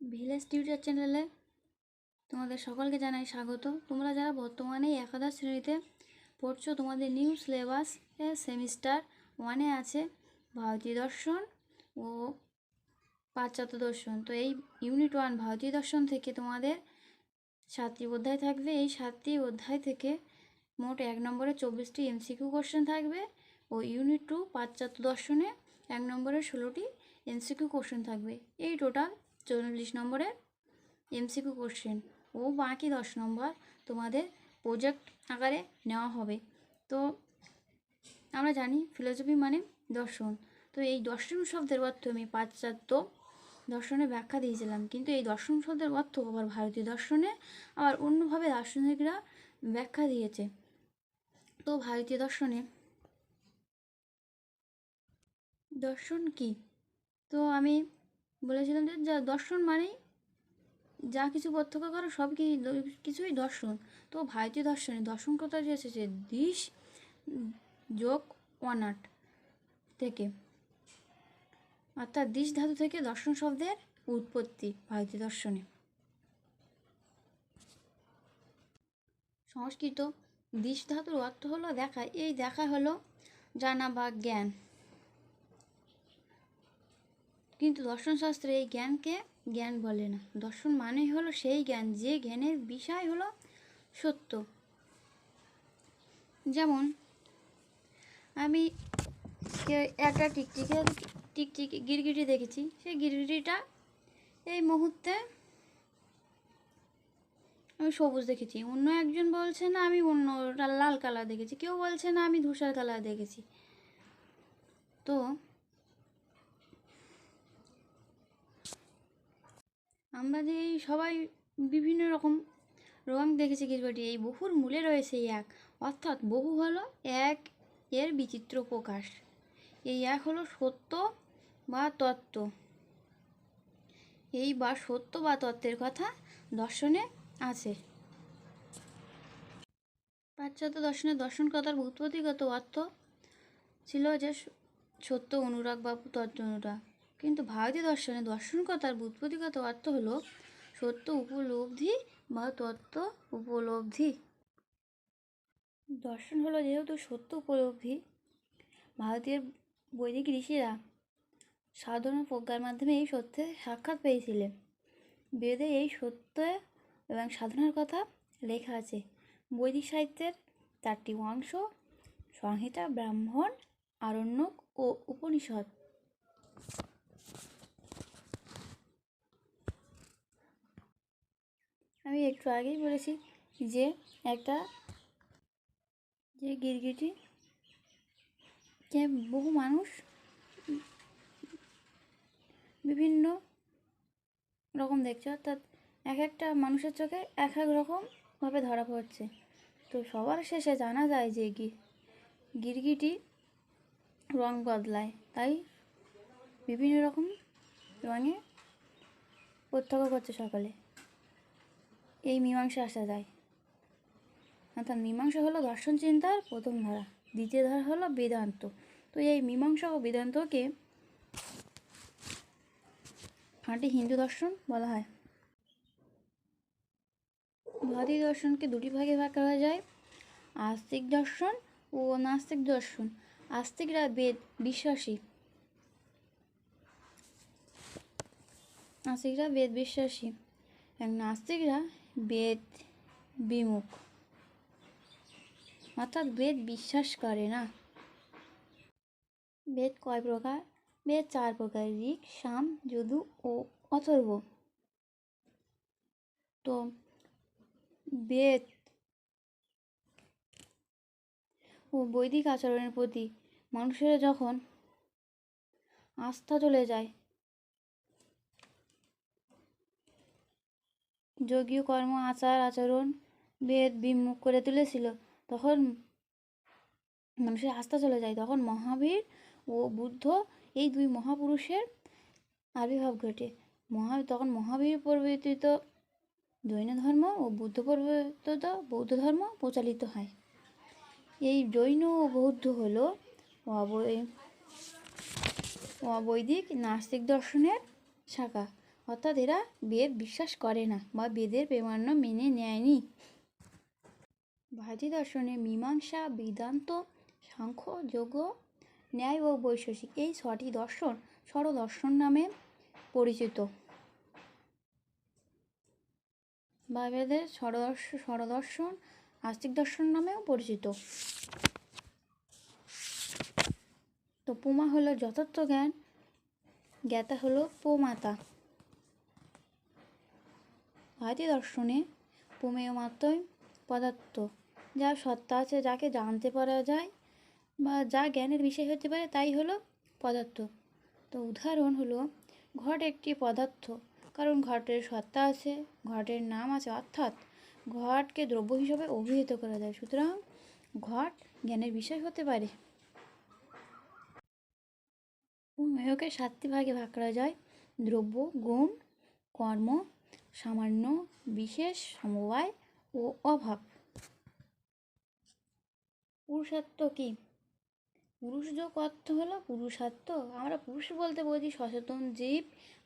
Village tutor চ্যানেলে তোমাদের সকলকে জানাই স্বাগত। তোমরা যারা বর্তমানে একাদশ শ্রেণীতে পড়ছো, তোমাদের নিউ সিলেবাস সেমিস্টার 1-এ আছে ভারতীয় দর্শন ও পাশ্চাত্য দর্শন। তো এই ইউনিট 1 ভারতীয় দর্শন থেকে তোমাদের 7টি অধ্যায় থাকবে। এই 7টি অধ্যায় থেকে মোট 1 নম্বরে 24টি এমসিকিউ কোশ্চেন থাকবে ও ইউনিট 2 পাশ্চাত্য দর্শনে 1 নম্বরে 16টি এমসিকিউ কোশ্চেন থাকবে। এই টোটাল 44 নম্বরের এমসিকিউ কোশ্চেন ও বাকি 10 নম্বর তোমাদের প্রজেক্ট আকারে নেওয়া হবে। তো আমরা জানি ফিলোসফি মানে দর্শন। তো এই দর্শন শব্দের অর্থ আমি পাশ্চাত্য দর্শনে ব্যাখ্যা দিয়েছিলাম, কিন্তু এই দর্শন শব্দের অর্থ আবার ভারতীয় দর্শনে আবার অন্যভাবে দার্শনিকরা ব্যাখ্যা দিয়েছে। তো ভারতীয় দর্শনে দর্শন কি? তো আমি বলেছিলাম যে যা দর্শন মানেই যা কিছু প্রত্যক্ষ করা সব কিছুই দর্শন। তো ভারতীয় দর্শনে দর্শন কথাটি এসেছে দিশ যোগ অনাট থেকে, অর্থাৎ দিশ ধাতু থেকে দর্শন শব্দের উৎপত্তি ভারতীয় দর্শনে। সংস্কৃত দিশ ধাতুর অর্থ হলো দেখা। এই দেখা হলো জানা বা জ্ঞান, কিন্তু দর্শনশাস্ত্রে এই জ্ঞানকে জ্ঞান বলে না। দর্শন মানে হলো সেই জ্ঞান যে জ্ঞানের বিষয় হলো সত্য। যেমন আমি একটা টিকটিকি গিরগিটি দেখেছি, সেই গিরগিটিটা এই মুহূর্তে আমি সবুজ দেখেছি, অন্য একজন বলছে না আমি অন্যটা লাল কালার দেখেছি, কেউ বলছে না আমি ধূসর কালার দেখেছি। তো আমরা যে সবাই বিভিন্ন রকম রং দেখেছি গিরগিটি, এই বহুর মূলে রয়েছে এক, অর্থাৎ বহু হলো এক এর বিচিত্র প্রকাশ। এই এক হলো সত্য বা তত্ত্ব। এই বা সত্য বা তত্ত্বের কথা দর্শনে আছে। পাশ্চাত্য দর্শনের দর্শন কথার ব্যুৎপত্তিগত অর্থ ছিল যে সত্য অনুরাগ বা তত্ত্ব অনুরাগ, কিন্তু ভারতীয় দর্শনে দর্শন কথার ব্যুৎপত্তিগত অর্থ হলো সত্য উপলব্ধি বা তত্ত্ব উপলব্ধি। দর্শন হলো যেহেতু সত্য উপলব্ধি, ভারতীয় বৈদিক ঋষিরা সাধনা প্রজ্ঞার মাধ্যমে এই সত্যে সাক্ষাৎ পেয়েছিলেন। বেদে এই সত্য এবং সাধনার কথা লেখা আছে। বৈদিক সাহিত্যের 4টি অংশ সংহিতা, ব্রাহ্মণ, আরণ্যক ও উপনিষদ। আমি একটু আগেই বলেছি যে গিরগিটি যে বহু মানুষ বিভিন্ন রকম দেখছে, অর্থাৎ এক একটা মানুষের চোখে এক এক রকমভাবে ধরা পড়ছে। তো সবার শেষে জানা যায় যে গিরগিটি রং বদলায়, তাই বিভিন্ন রকম রঙে প্রত্যক্ষ করছে সকলে। এই মীমাংসা আসা যায়, অর্থাৎ মীমাংসা হলো দর্শন চিন্তার প্রথম ধারা, দ্বিতীয় ধারা হলো বেদান্ত। তো এই মীমাংসা ও বেদান্তকে খাঁটি হিন্দু দর্শন বলা হয়। ভারতীয় দর্শনকে দুটি ভাগে ভাগ করা যায়, আস্তিক দর্শন ও নাস্তিক দর্শন। আস্তিকরা বেদ বিশ্বাসী, এবং নাস্তিকরা বেদ বিমুখ, অর্থাৎ বেদ বিশ্বাস করে না। বেদ কয় প্রকার? বেদ 4 প্রকার, ঋক, সাম, যজুঃ ও অথর্ব। তো বেদ ও বৈদিক আচরণের প্রতি মানুষের যখন আস্থা চলে যায়, যোগীয় কর্ম আচার আচরণ বেদ বিমুখ করে তুলেছিল, তখন মানুষের আস্থা চলে যায়, তখন মহাবীর ও বুদ্ধ এই 2 মহাপুরুষের আবির্ভাব ঘটে। তখন মহাবীর প্রবর্তিত জৈন ধর্ম ও বুদ্ধ প্রবর্তিত বৌদ্ধ ধর্ম প্রচালিত হয়। এই জৈন ও বৌদ্ধ হলো অবৈদিক নাস্তিক দর্শনের শাখা, অর্থাৎ এরা বেদ বিশ্বাস করে না বা বেদের প্রামাণ্য মেনে নেয়নি। ভারতীয় দর্শনে মীমাংসা, বেদান্ত, সাংখ্য, যোগ, ন্যায় ও বৈশেষিক এই ছটি দর্শন ষড়দর্শন নামে পরিচিত। বা বেদের ষড়দর্শন আস্তিক দর্শন নামেও পরিচিত। তো পুমা হলো যথার্থ জ্ঞান, জ্ঞাতা হলো প্রমাতা। ভারতীয় দর্শনে প্রমেয় মাত্রই পদার্থ, যা সত্তা আছে, যাকে জানতে পারা যায় বা যা জ্ঞানের বিষয় হতে পারে, তাই হলো পদার্থ। তো উদাহরণ হলো ঘট একটি পদার্থ, কারণ ঘটের সত্তা আছে, ঘটের নাম আছে, অর্থাৎ ঘটকে দ্রব্য হিসাবে অভিহিত করা যায়, সুতরাং ঘট জ্ঞানের বিষয় হতে পারে। প্রমেয়কে 7টি ভাগে ভাগ করা যায়: দ্রব্য, গুণ, কর্ম, সামান্য, বিশেষ, সমবায় ও অভাব। পুরুষার্থ কি? পুরুষযোগ অর্থ হলো পুরুষার্থ। আমরা পুরুষ বলতে বুঝি সচেতন জীব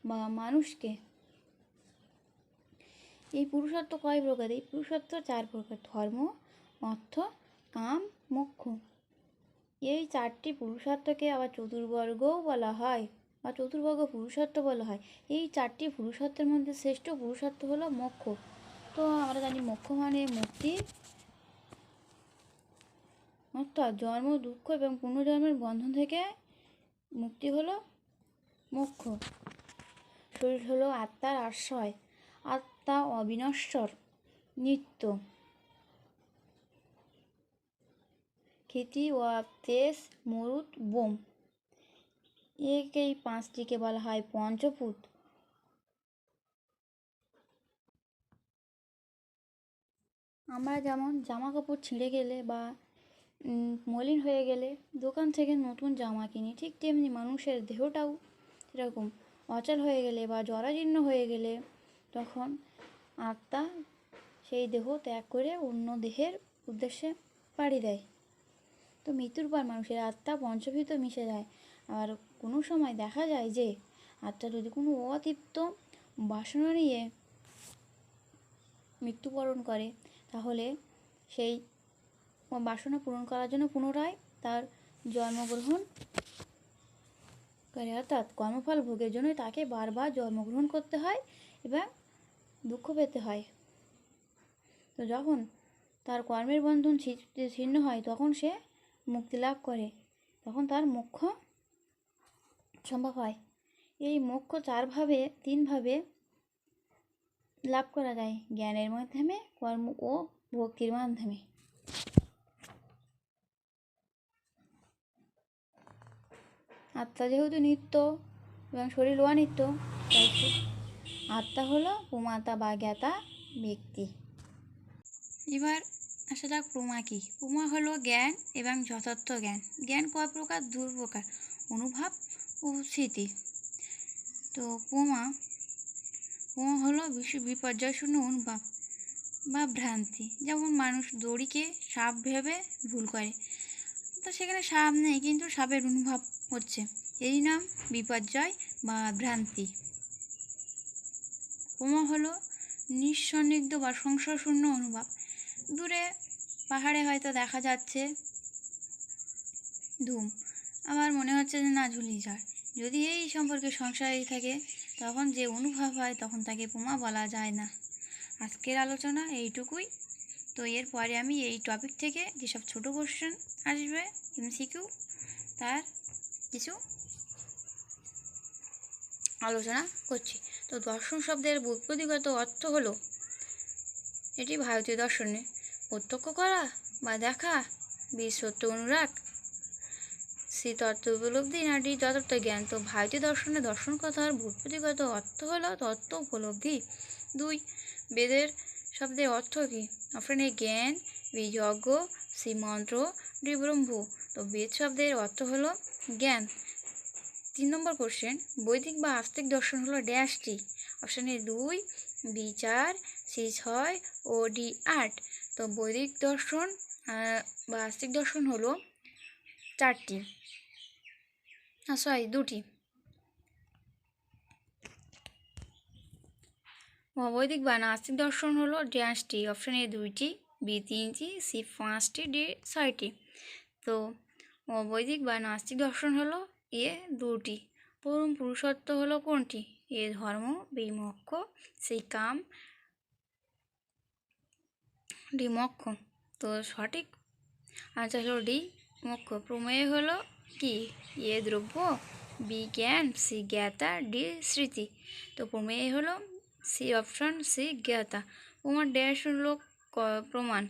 বা মানুষকে। এই পুরুষার্থ কয় প্রকার? এই পুরুষার্থ 4 প্রকার: ধর্ম, অর্থ, কাম, মোক্ষ। এই 4টি পুরুষার্থকে আবার চতুর্বর্গও বলা হয় বা চতুর্বর্গ পুরুষার্থ বলা হয়। এই 4টি পুরুষার্থের মধ্যে শ্রেষ্ঠ পুরুষার্থ হলো মোক্ষ। তো আমরা জানি মোক্ষ মানে মুক্তি, অর্থাৎ জন্ম, দুঃখ এবং পুনর্জন্মের বন্ধন থেকে মুক্তি হলো মোক্ষ। শরীর হলো আত্মার আশ্রয়, আত্মা অবিনশ্বর, নিত্য। ক্ষিতি ও তেজ, মরুত, বোম, এই 5টিকে বলা হয় পঞ্চভূত। আমরা যেমন জামা কাপড় ছিঁড়ে গেলে বা মলিন হয়ে গেলে দোকান থেকে নতুন জামা কিনি, ঠিক তেমনি মানুষের দেহটাও এরকম অচল হয়ে গেলে বা জরাজীর্ণ হয়ে গেলে তখন আত্মা সেই দেহ ত্যাগ করে অন্য দেহের উদ্দেশ্যে পাড়ি দেয়। তো মৃত্যুর পর মানুষের আত্মা পঞ্চভূত মিশে যায়। আর কোনো সময় দেখা যায় যে আত্মা যদি কোনো অতৃপ্ত বাসনা নিয়ে মৃত্যুবরণ করে, তাহলে সেই বাসনা পূরণ করার জন্য পুনরায় তার জন্মগ্রহণ করে, অর্থাৎ কর্মফল ভোগের জন্য তাকে বারবার জন্মগ্রহণ করতে হয় এবং দুঃখ পেতে হয়। তো যখন তার কর্মের বন্ধন ছিন্ন হয়, তখন সে মুক্তি লাভ করে, তখন তার মোক্ষ সম্ভব হয়। এই মোক্ষ 3ভাবে লাভ করা যায়: জ্ঞানের মাধ্যমে, কর্ম ও ভক্তির মাধ্যমে। আত্মা যেহেতু নিত্য এবং শরীর অনিত্য, তাই আত্মা হলো প্রমাতা বা জ্ঞাতা ব্যক্তি। এবার আসা যাক প্রমা কি। প্রমা হলো জ্ঞান এবং যথার্থ জ্ঞান। জ্ঞান কয় প্রকার? 2 প্রকার: অনুভব ও স্মৃতি। তো প্রমা হলো বিপর্যয় শূন্য অনুভব বা ভ্রান্তি। যেমন মানুষ দড়িকে সাপ ভেবে ভুল করে, তো সেখানে সাপ নেই কিন্তু সাপের অনুভব হচ্ছে, এরই নাম বিপর্যয় বা ভ্রান্তি। প্রমা হলো নিঃসন্দিগ্ধ বা সংশয়শূন্য অনুভব। দূরে পাহাড়ে হয়তো দেখা যাচ্ছে ধূম, আবার মনে হচ্ছে যে না ঝুলি ঝড়। যদি এই সম্পর্কে সংশয় থাকে, তখন যে অনুভব হয় তখন তাকে প্রমা বলা যায় না। আজকের আলোচনা এইটুকুই। তো এরপরে আমি এই টপিক থেকে যেসব ছোট কোশ্চেন আসবে এমসিকিউ, তার কিছু আলোচনা করছি। তো দর্শন শব্দের ব্যুৎপত্তিগত অর্থ হলো, এটি ভারতীয় দর্শনে প্রত্যক্ষ করা বা দেখা, সত্য অনুরাগ, সে তত্ত্ব উপলব্ধি, নাটি যথার্থ জ্ঞান। তো ভারতীয় দর্শনে দর্শন কথার ব্যুৎপত্তিগত অর্থ হলো তত্ত্ব উপলব্ধি। 2. বেদের শব্দের অর্থ কী? অপশন এ জ্ঞান, বি যজ্ঞ, সি মন্ত্র, ডি ব্রহ্ম। তো বেদ শব্দের অর্থ হলো জ্ঞান। 3 নম্বর কোশ্চেন, বৈদিক বা আস্তিক দর্শন হলো ড্যাশটি? অপশন এ 2, বি 4, সি 6 ও ডি 8। তো বৈদিক দর্শন বা আস্তিক দর্শন হলো 4টি, 2টি। অবৈদিক বা নাস্তিক দর্শন হলো ড্যাশটি, অপশান এ 2টি, বি 3টি, সি 5টি, ডি 6টি। তো অবৈদিক বা নাস্তিক দর্শন হলো এ 2টি। পরম পুরুষত্ব হলো কোনটি? এ ধর্ম, বি মোক্ষ, সি কাম, ডি মোক্ষ। তো সঠিক আনসার হলো ডি মোক্ষ। প্রমেয় হলো কি? এ দ্রব্য, বি জ্ঞান, সি জ্ঞাতা, ডি স্মৃতি। তো প্রমেয় হলো সি, অপশান সি জ্ঞাতা। প্রমাণ ড্যাশ হলো প্রমাণ,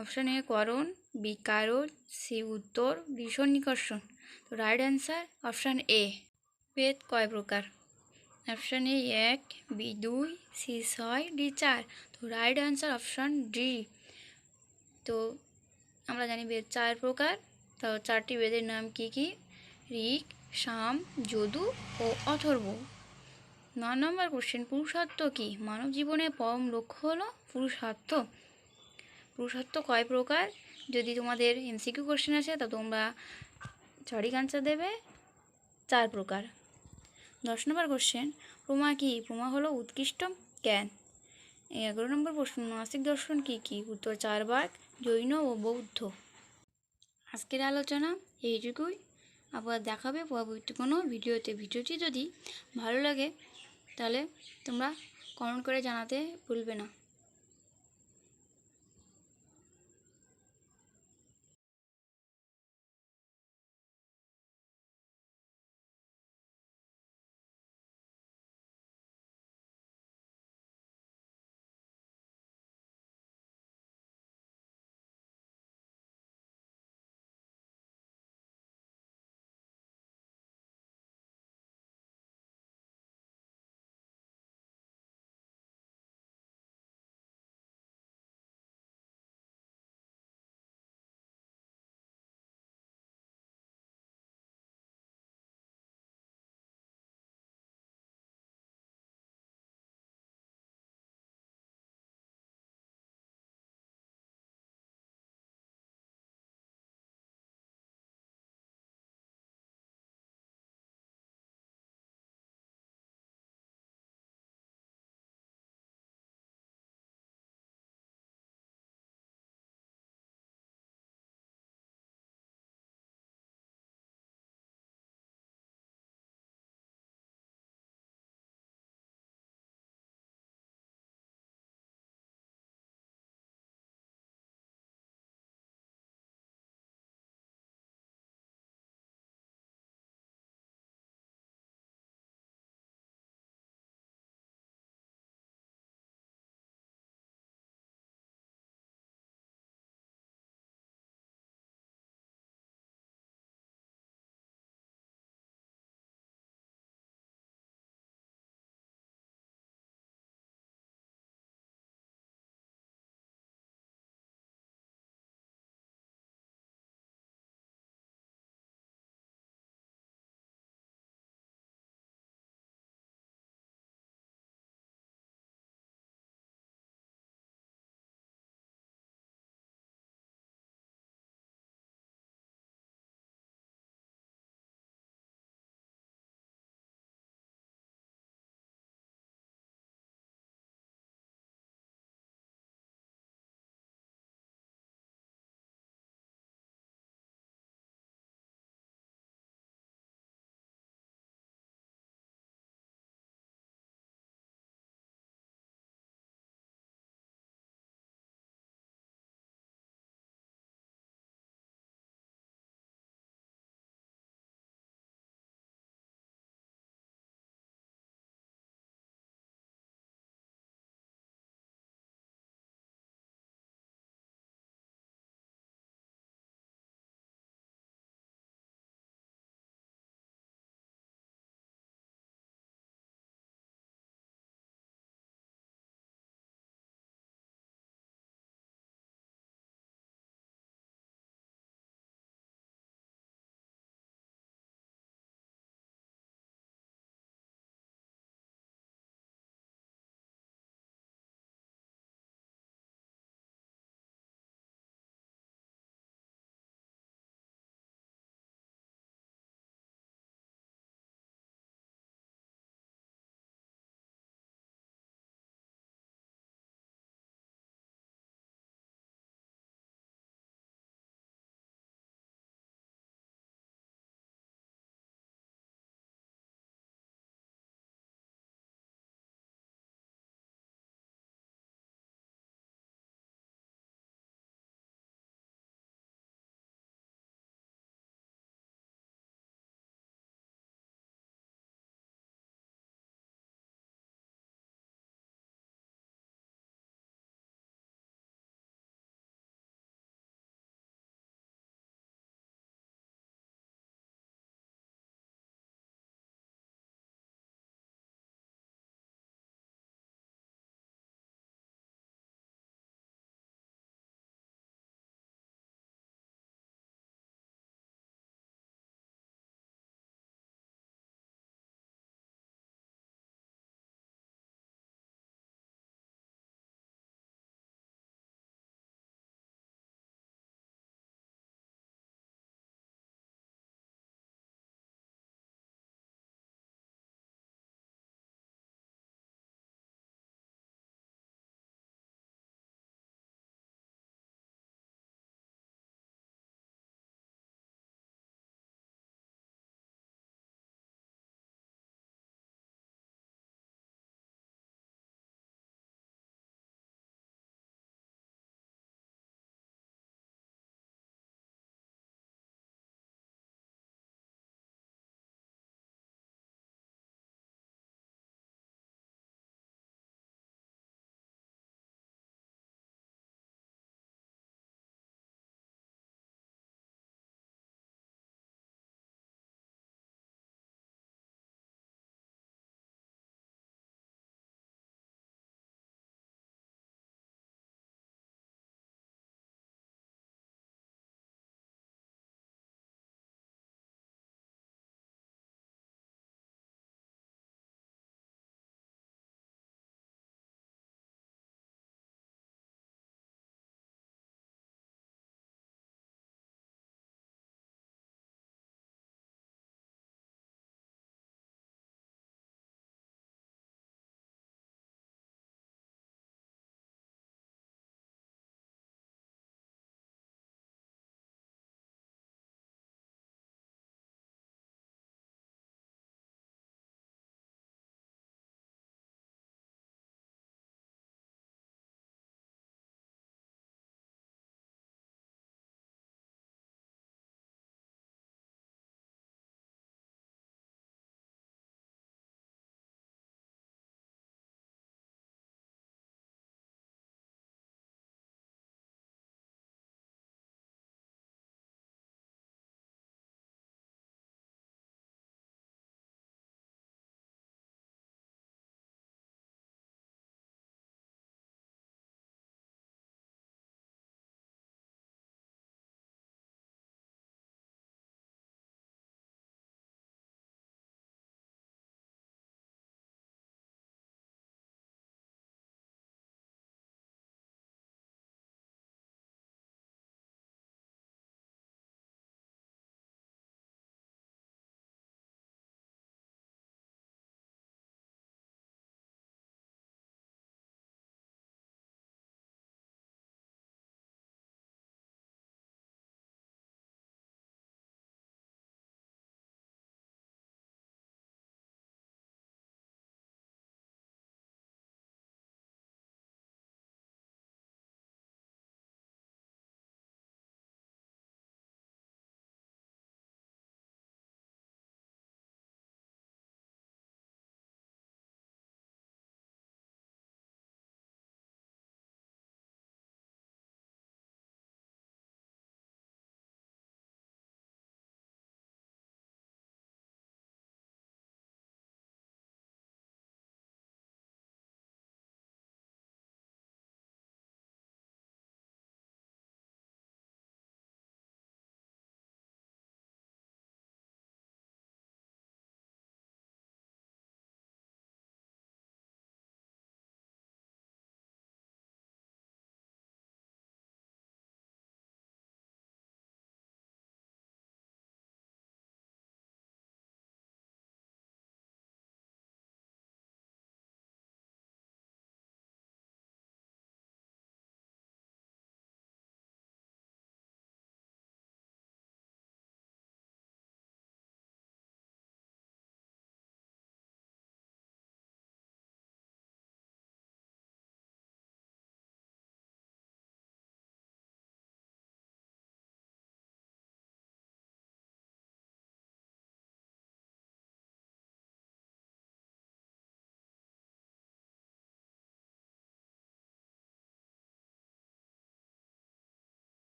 অপশান এ করণ, বি কারণ, সি উত্তর, ডি সন্নিকর্ষণ। তো রাইট অ্যান্সার অপশান এ। বেদ কয় প্রকার? Option A 1, B 2, C 6, D 4। তো রাইট অ্যান্সার অপশান ডি। তো আমরা জানি বেদ 4 প্রকার। তো 4টি বেদের নাম কি কি? ঋক, সাম, যদু ও অথর্ব। 9 নম্বর কোশ্চেন, পুরুষার্থ কি? মানব জীবনের পরম লক্ষ্য হলো পুরুষার্থ। পুরুষার্থ কয় প্রকার? যদি তোমাদের এমসিকিউ কোশ্চেন আসে তা তোমরা সঠিক আনসার দেবে 4 প্রকার। 10 নম্বর কোশ্চেন, প্রমা কি? প্রমা হলো উৎকৃষ্ট জ্ঞান। 11 নম্বর প্রশ্ন, নাস্তিক দর্শন কি কি? উত্তর 4 ভাগ, জৈন ও বৌদ্ধ। আজকের আলোচনা এইটুকুই। আবার দেখাবে পরবর্তী কোনো ভিডিওতে। ভিডিওটি যদি ভালো লাগে তাহলে তোমরা কমেন্ট করে জানাতে ভুলবে না।